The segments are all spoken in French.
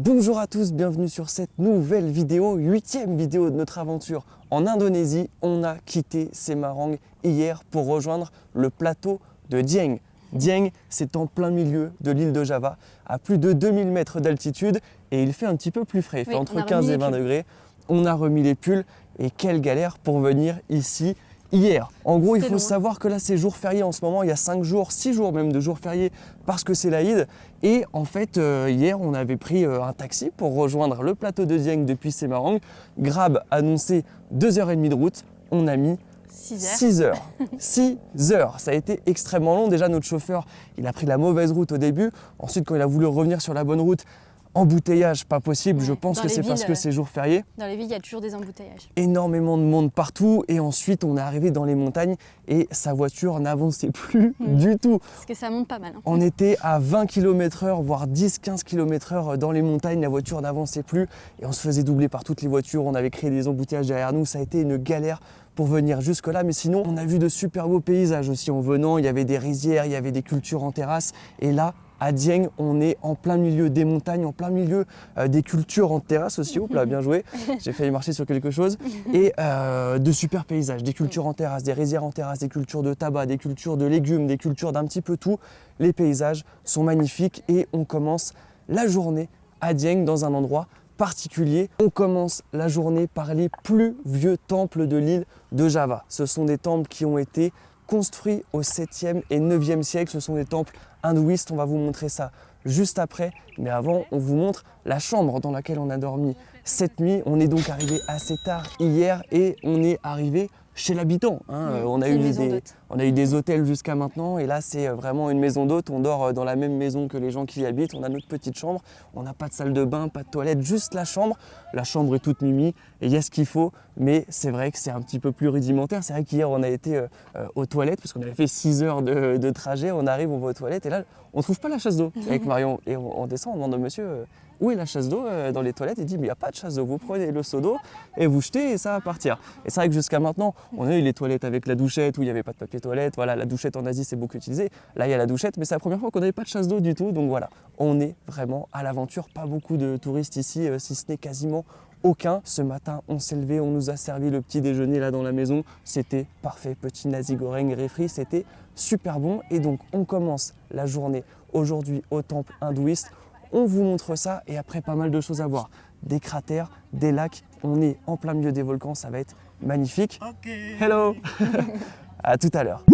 Bonjour à tous, bienvenue sur cette nouvelle vidéo, 8e vidéo de notre aventure en Indonésie. On a quitté Semarang hier pour rejoindre le plateau de Dieng. Dieng, c'est en plein milieu de l'île de Java, à plus de 2000 mètres d'altitude et il fait un petit peu plus frais, il fait entre 15 et 20 degrés. On a remis les pulls et quelle galère pour venir ici hier. En gros, il faut savoir que là, c'est jour férié en ce moment. Il y a 5 jours, 6 jours même de jours fériés parce que c'est l'Aïd. Et en fait, hier, on avait pris un taxi pour rejoindre le plateau de Dieng depuis Semarang. Grab annonçait 2h30 de route. On a mis 6 heures. 6 heures. Ça a été extrêmement long. Déjà, notre chauffeur, il a pris la mauvaise route au début. Ensuite, quand il a voulu revenir sur la bonne route, embouteillage, pas possible, je pense que c'est parce que c'est jour férié. Dans les villes, il y a toujours des embouteillages. Énormément de monde partout et ensuite on est arrivé dans les montagnes et sa voiture n'avançait plus du tout. Parce que ça monte pas mal. On était à 20 km/h, voire 10-15 km/h dans les montagnes, la voiture n'avançait plus et on se faisait doubler par toutes les voitures, on avait créé des embouteillages derrière nous, ça a été une galère pour venir jusque là, mais sinon on a vu de super beaux paysages aussi en venant, il y avait des rizières, il y avait des cultures en terrasse et là, à Dieng, on est en plein milieu des montagnes, en plein milieu des cultures en terrasse aussi. Hop là, bien joué. J'ai failli marcher sur quelque chose. Et de super paysages, des cultures en terrasse, des rizières en terrasse, des cultures de tabac, des cultures de légumes, des cultures d'un petit peu tout. Les paysages sont magnifiques et on commence la journée à Dieng dans un endroit particulier. On commence la journée par les plus vieux temples de l'île de Java. Ce sont des temples qui ont été construits au 7e et 9e siècle. Ce sont des temples hindouistes. On va vous montrer ça juste après. Mais avant, on vous montre la chambre dans laquelle on a dormi cette nuit. On est donc arrivé assez tard hier et on est arrivé chez l'habitant. On a eu des hôtels jusqu'à maintenant et là c'est vraiment une maison d'hôte. On dort dans la même maison que les gens qui y habitent. On a notre petite chambre. On n'a pas de salle de bain, pas de toilette, juste la chambre. La chambre est toute mimi et il y a ce qu'il faut. Mais c'est vrai que c'est un petit peu plus rudimentaire. C'est vrai qu'hier on a été aux toilettes parce qu'on avait fait 6 heures de trajet. On arrive, on va aux toilettes et là on trouve pas la chasse d'eau avec Marion. Et on descend, on demande au monsieur où est la chasse d'eau dans les toilettes. Il dit mais il n'y a pas de chasse d'eau. Vous prenez le seau d'eau et vous jetez et ça va partir. Et c'est vrai que jusqu'à maintenant, on a eu les toilettes avec la douchette où il n'y avait pas de papier toilette. Voilà, la douchette en Asie c'est beaucoup utilisé. Là il y a la douchette, mais c'est la première fois qu'on n'avait pas de chasse d'eau du tout. Donc voilà, on est vraiment à l'aventure. Pas beaucoup de touristes ici, si ce n'est quasiment aucun. Ce matin, on s'est levé, on nous a servi le petit déjeuner là dans la maison. C'était parfait, petit nasi goreng refri, c'était super bon. Et donc on commence la journée aujourd'hui au temple hindouiste. On vous montre ça et après pas mal de choses à voir. Des cratères, des lacs, on est en plein milieu des volcans, ça va être magnifique. Okay. Hello. À tout à l'heure.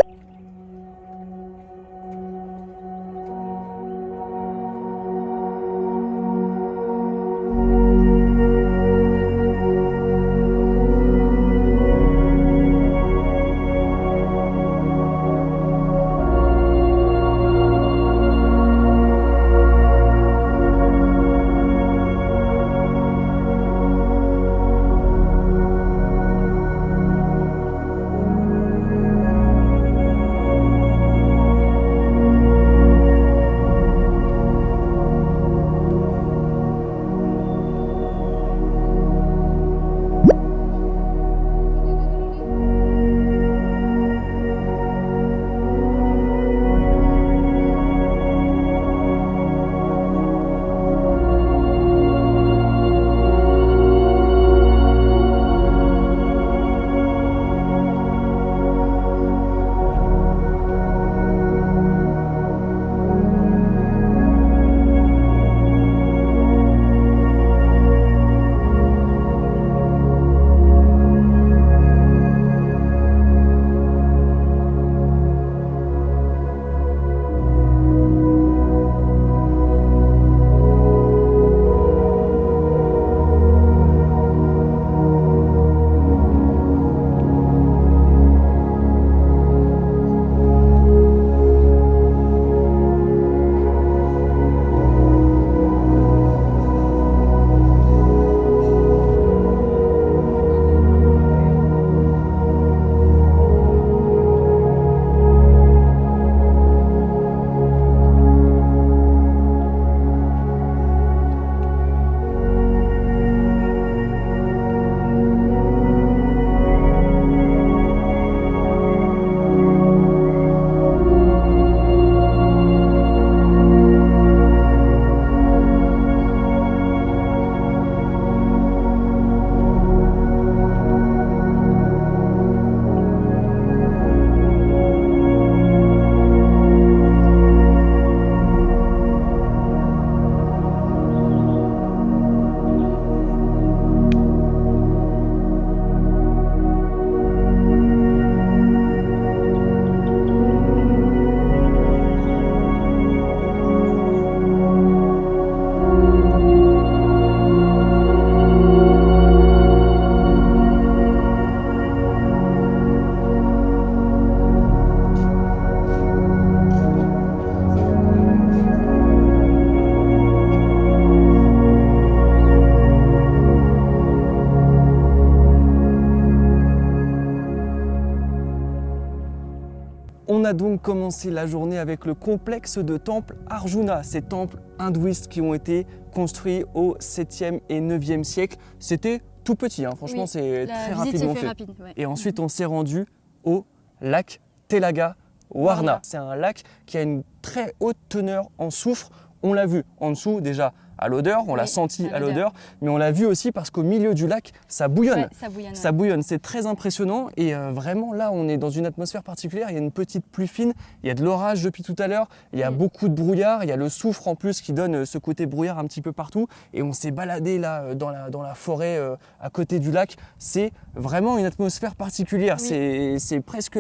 On a donc commencé la journée avec le complexe de temples Arjuna, ces temples hindouistes qui ont été construits au 7e et 9e siècle. C'était tout petit, hein. Franchement, Oui, c'est La très visite rapidement s'est fait. rapide. Ouais. Et ensuite, on s'est rendu au lac Telaga Warna. Warna. C'est un lac qui a une très haute teneur en soufre. On l'a vu en dessous déjà à l'odeur, on l'a Oui, senti à à l'odeur. l'odeur, mais on l'a vu aussi parce qu'au milieu du lac, ça bouillonne. Ouais, ça bouillonne. Ça bouillonne, c'est très impressionnant et vraiment là on est dans une atmosphère particulière, il y a une petite pluie fine, il y a de l'orage depuis tout à l'heure, il y a beaucoup de brouillard, il y a le soufre en plus qui donne ce côté brouillard un petit peu partout et on s'est baladé là dans la forêt à côté du lac, c'est vraiment une atmosphère particulière, Oui. c'est presque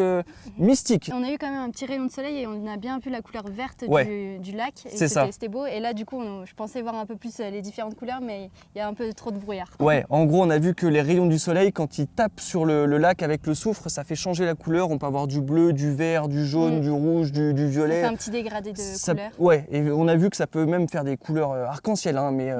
mystique. On a eu quand même un petit rayon de soleil et on a bien vu la couleur verte Ouais. du lac. Et C'est ça. C'était beau. Et là, du coup, je pensais voir un peu plus les différentes couleurs, mais il y a un peu trop de brouillard. Ouais, en gros, on a vu que les rayons du soleil, quand ils tapent sur le lac avec le soufre, ça fait changer la couleur. On peut avoir du bleu, du vert, du jaune, du rouge, du Ça violet. fait un petit dégradé de couleurs. Ouais, et on a vu que ça peut même faire des couleurs arc-en-ciel, hein, mais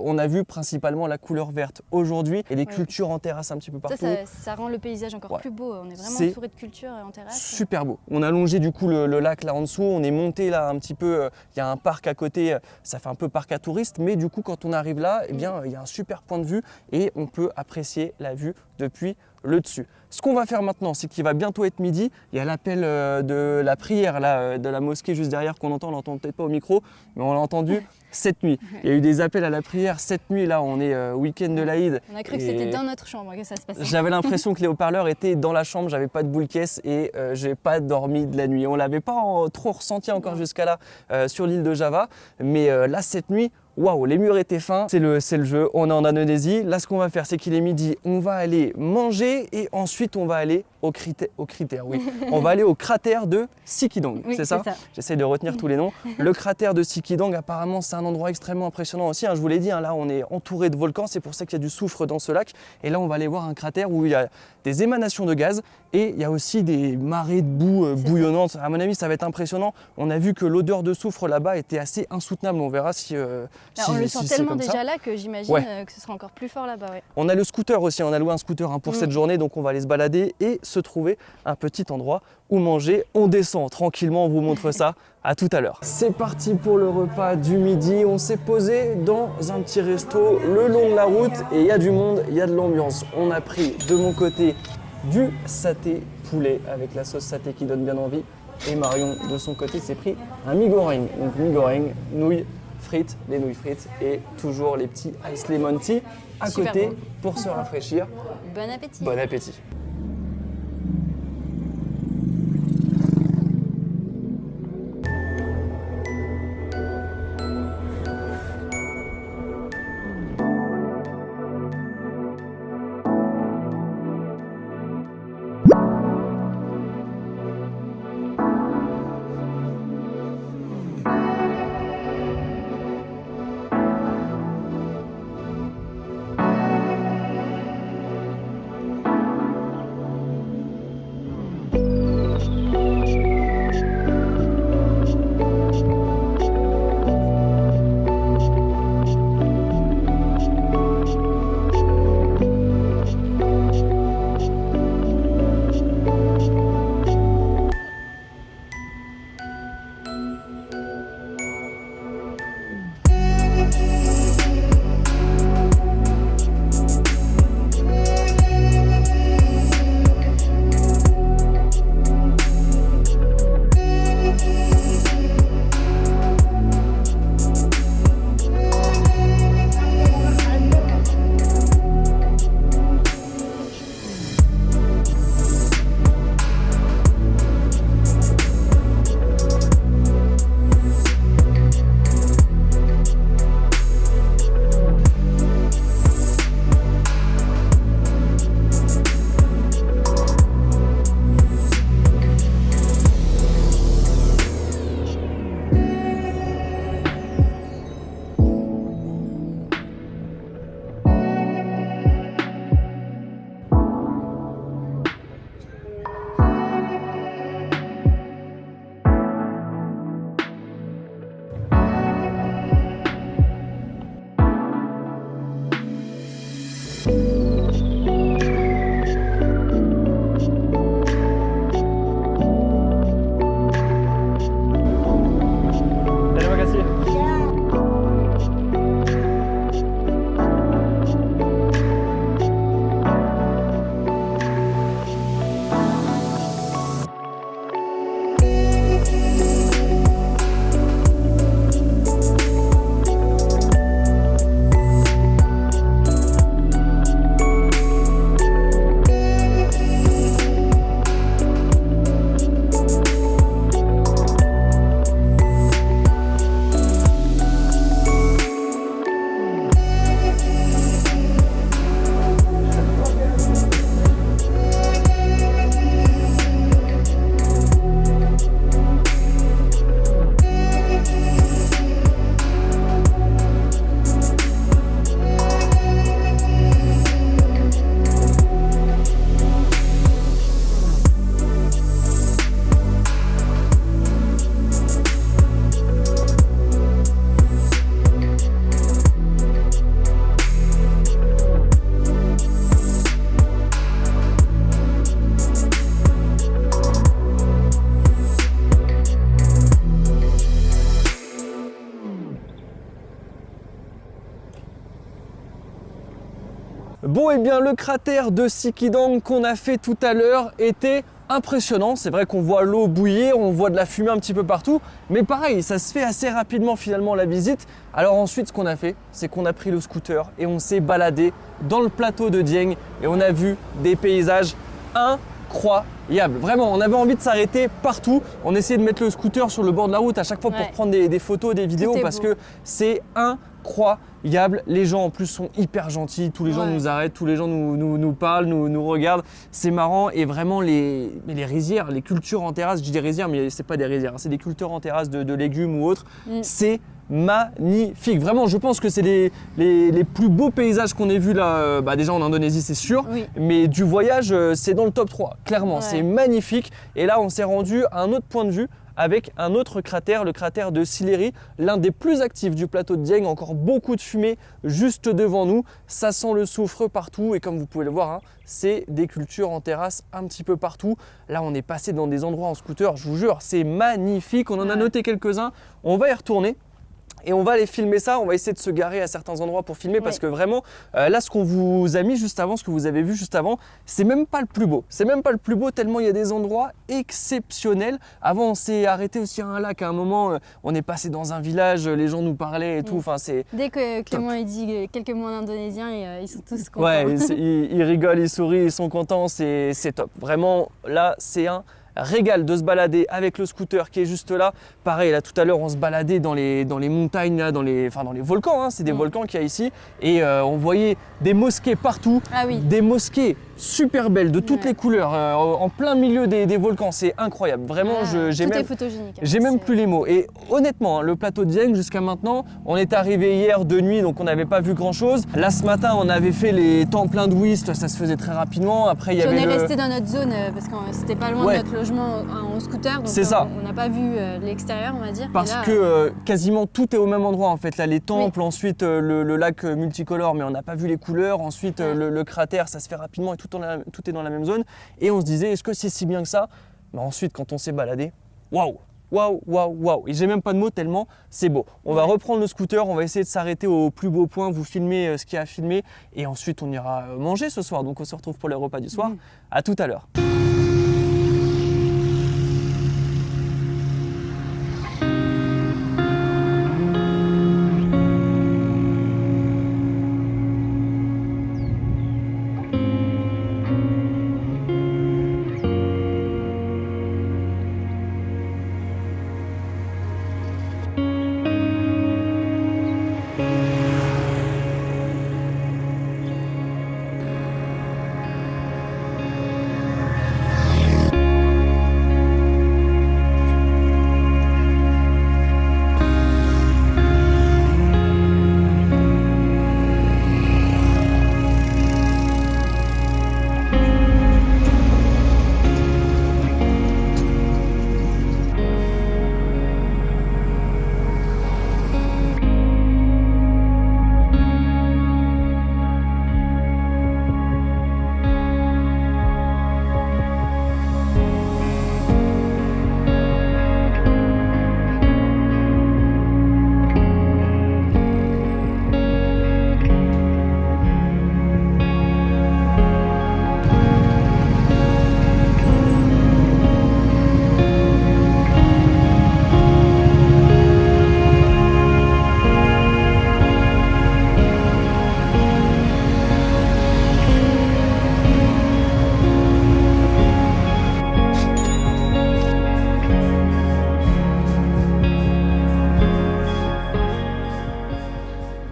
on a vu principalement la couleur verte aujourd'hui et les cultures en terrasse un petit peu partout. Ça rend le paysage encore Ouais. plus beau. On est vraiment C'est entouré de culture en terrasse. Super beau. On a longé du coup le lac là en dessous, on est monté là un petit peu, il y a un parc à côté, ça fait un peu parc à touristes, mais du coup quand on arrive là, eh bien il y a un super point de vue et on peut apprécier la vue depuis le dessus. Ce qu'on va faire maintenant, c'est qu'il va bientôt être midi, il y a l'appel de la prière là, de la mosquée juste derrière qu'on entend, on l'entend peut-être pas au micro, mais on l'a entendu cette nuit. Il y a eu des appels à la prière cette nuit, là on est week-end de l'Aïd. On a cru que c'était dans notre chambre que ça se passait. J'avais l'impression que les haut-parleurs étaient dans la chambre, j'avais pas de boule caisse et j'ai pas dormi de la nuit. On l'avait pas trop ressenti encore jusqu'à là sur l'île de Java, mais là cette nuit, waouh, les murs étaient fins, c'est le jeu, on est en Indonésie. Là ce qu'on va faire, c'est qu'il est midi, on va aller manger et ensuite on va aller au cratère, oui. On va aller au cratère de Sikidang, Oui, c'est ça, c'est ça. J'essaie de retenir tous les noms. Le cratère de Sikidang, apparemment c'est un endroit extrêmement impressionnant aussi, hein. Je vous l'ai dit, hein, là on est entouré de volcans, c'est pour ça qu'il y a du soufre dans ce lac. Et là on va aller voir un cratère où il y a des émanations de gaz et il y a aussi des marées de boue bouillonnantes. À mon avis ça va être impressionnant. On a vu que l'odeur de soufre là-bas était assez insoutenable, on verra si... Là, on le sent c'est tellement comme ça. déjà là que j'imagine que ce sera encore plus fort là-bas. Ouais. On a le scooter aussi, on a loué un scooter pour cette journée, donc on va aller se balader et se trouver un petit endroit où manger. On descend tranquillement, on vous montre ça. À tout à l'heure. C'est parti pour le repas du midi. On s'est posé dans un petit resto le long de la route et il y a du monde, il y a de l'ambiance. On a pris de mon côté du saté poulet avec la sauce saté qui donne bien envie. Et Marion, de son côté, s'est pris un mi goreng. Donc mi goreng, nouilles frites, les nouilles frites et toujours les petits ice lemon tea à Super côté bon. pour se rafraîchir. Bon appétit. Bon appétit. Bon, et bien le cratère de Sikidang qu'on a fait tout à l'heure était impressionnant. C'est vrai qu'on voit l'eau bouillir, on voit de la fumée un petit peu partout, mais pareil, ça se fait assez rapidement finalement la visite. Alors ensuite, ce qu'on a fait, c'est qu'on a pris le scooter et on s'est baladé dans le plateau de Dieng et on a vu des paysages incroyables. Vraiment, on avait envie de s'arrêter partout. On essayait de mettre le scooter sur le bord de la route à chaque fois pour prendre des photos, des vidéos parce que c'est incroyable. Les gens en plus sont hyper gentils, tous les gens nous arrêtent, tous les gens nous parlent, nous regardent. C'est marrant et vraiment les rizières, les cultures en terrasse, je dis des rizières mais c'est pas des rizières, c'est des cultures en terrasse de légumes ou autres. C'est magnifique. Vraiment, je pense que c'est les plus beaux paysages qu'on ait vus là, déjà en Indonésie c'est sûr, mais du voyage c'est dans le top 3, clairement. C'est magnifique et là on s'est rendu à un autre point de vue avec un autre cratère, le cratère de Sileri, l'un des plus actifs du plateau de Dieng, encore beaucoup de fumée juste devant nous, ça sent le soufre partout et comme vous pouvez le voir, c'est des cultures en terrasse un petit peu partout. Là on est passé dans des endroits en scooter, je vous jure, c'est magnifique, on en a noté quelques-uns, on va y retourner. Et on va aller filmer ça, on va essayer de se garer à certains endroits pour filmer parce que vraiment, là ce qu'on vous a mis juste avant, ce que vous avez vu juste avant, c'est même pas le plus beau. C'est même pas le plus beau tellement il y a des endroits exceptionnels. Avant on s'est arrêté aussi à un lac, à un moment on est passé dans un village, les gens nous parlaient et tout. Enfin, c'est dès que Clément il dit quelques mots en indonésien, ils sont tous contents. Ouais, ils rigolent, ils sourient, ils sont contents, c'est top. Vraiment là c'est un régal de se balader avec le scooter qui est juste là. Pareil, là tout à l'heure on se baladait dans les montagnes, là, dans les volcans, c'est des volcans qu'il y a ici et on voyait des mosquées partout, des mosquées super belles de toutes les couleurs en plein milieu des volcans, c'est incroyable. Vraiment, j'ai même, photogénique. J'ai même plus les mots. Et honnêtement, le plateau de Dieng jusqu'à maintenant, on est arrivé hier de nuit donc on n'avait pas vu grand chose. Là ce matin on avait fait les temples hindouistes, ça se faisait très rapidement. Après il y avait on est resté dans notre zone parce que c'était pas loin de notre logement en scooter, donc on n'a pas vu l'extérieur on va dire. Parce que quasiment tout est au même endroit en fait. Là les temples, ensuite le lac multicolore mais on n'a pas vu les couleurs, ensuite le cratère ça se fait rapidement et tout est dans la même zone. Et on se disait est-ce que c'est si bien que ça? Ensuite quand on s'est baladé, waouh! Waouh, waouh, waouh! Et j'ai même pas de mots tellement c'est beau. On va reprendre le scooter, on va essayer de s'arrêter au plus beau point, vous filmer ce qu'il y a à filmer et ensuite on ira manger ce soir. Donc on se retrouve pour les repas du soir. À tout à l'heure.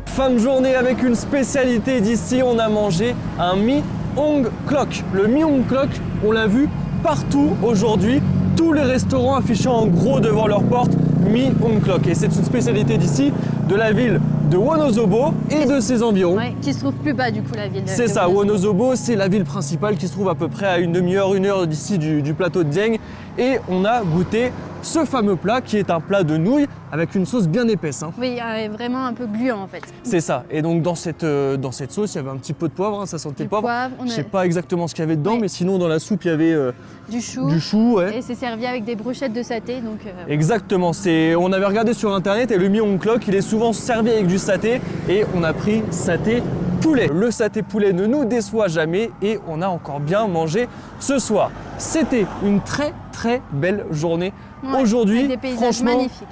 Fin de journée avec une spécialité d'ici, on a mangé un Mi Hong Klok. Le Mi Hong Klok, on l'a vu partout aujourd'hui, tous les restaurants affichant en gros devant leur porte Mi Hong Klok. Et c'est une spécialité d'ici, de la ville de Wonosobo et de ses environs. Qui se trouve plus bas du coup la ville. C'est ça, Wonosobo, c'est la ville principale qui se trouve à peu près à une demi-heure, une heure d'ici du plateau de Dieng. Et on a goûté ce fameux plat qui est un plat de nouilles avec une sauce bien épaisse. Oui, vraiment un peu gluant en fait. C'est ça. Et donc dans cette sauce, il y avait un petit peu de poivre, ça sentait le poivre. Je sais pas exactement ce qu'il y avait dedans, mais sinon dans la soupe, il y avait du chou. Et c'est servi avec des brochettes de saté. Donc, exactement. On avait regardé sur internet et le Mi Hong Klok, il est souvent servi avec du saté. Et on a pris saté poulet. Le saté poulet ne nous déçoit jamais et on a encore bien mangé ce soir. C'était une très belle journée aujourd'hui. Franchement, magnifiques.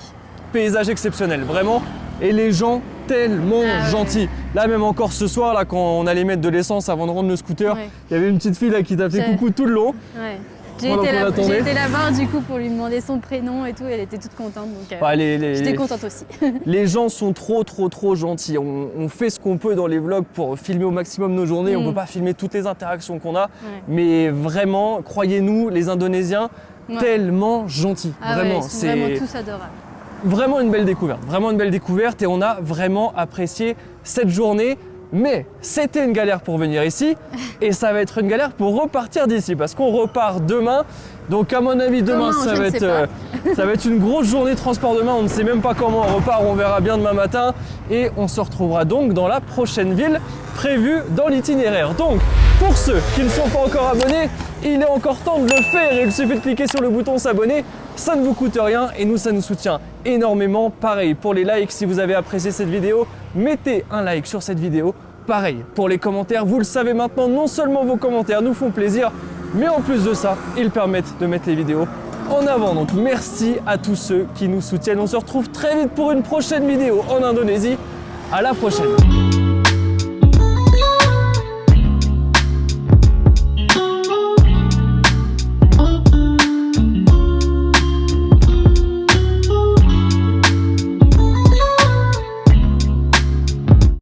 Paysage exceptionnel, vraiment. Et les gens tellement gentils. Là, même encore ce soir, là, quand on allait mettre de l'essence avant de rendre le scooter, il y avait une petite fille là qui t'a fait coucou tout le long. J'ai été là-bas du coup pour lui demander son prénom et tout, elle était toute contente, donc j'étais contente aussi. Les gens sont trop gentils, on fait ce qu'on peut dans les vlogs pour filmer au maximum nos journées, on peut pas filmer toutes les interactions qu'on a, mais vraiment, croyez-nous, les Indonésiens, tellement gentils, vraiment. Ils sont vraiment tous adorables. Vraiment une belle découverte et on a vraiment apprécié cette journée. Mais c'était une galère pour venir ici et ça va être une galère pour repartir d'ici parce qu'on repart demain. Donc à mon avis demain ça va être une grosse journée de transport demain, on ne sait même pas comment on repart, on verra bien demain matin et on se retrouvera donc dans la prochaine ville prévue dans l'itinéraire. Donc pour ceux qui ne sont pas encore abonnés, il est encore temps de le faire, il suffit de cliquer sur le bouton s'abonner, ça ne vous coûte rien et nous ça nous soutient énormément. Pareil pour les likes, si vous avez apprécié cette vidéo, mettez un like sur cette vidéo. Pareil pour les commentaires, vous le savez maintenant, non seulement vos commentaires nous font plaisir, mais en plus de ça, ils permettent de mettre les vidéos en avant. Donc merci à tous ceux qui nous soutiennent. On se retrouve très vite pour une prochaine vidéo en Indonésie. À la prochaine.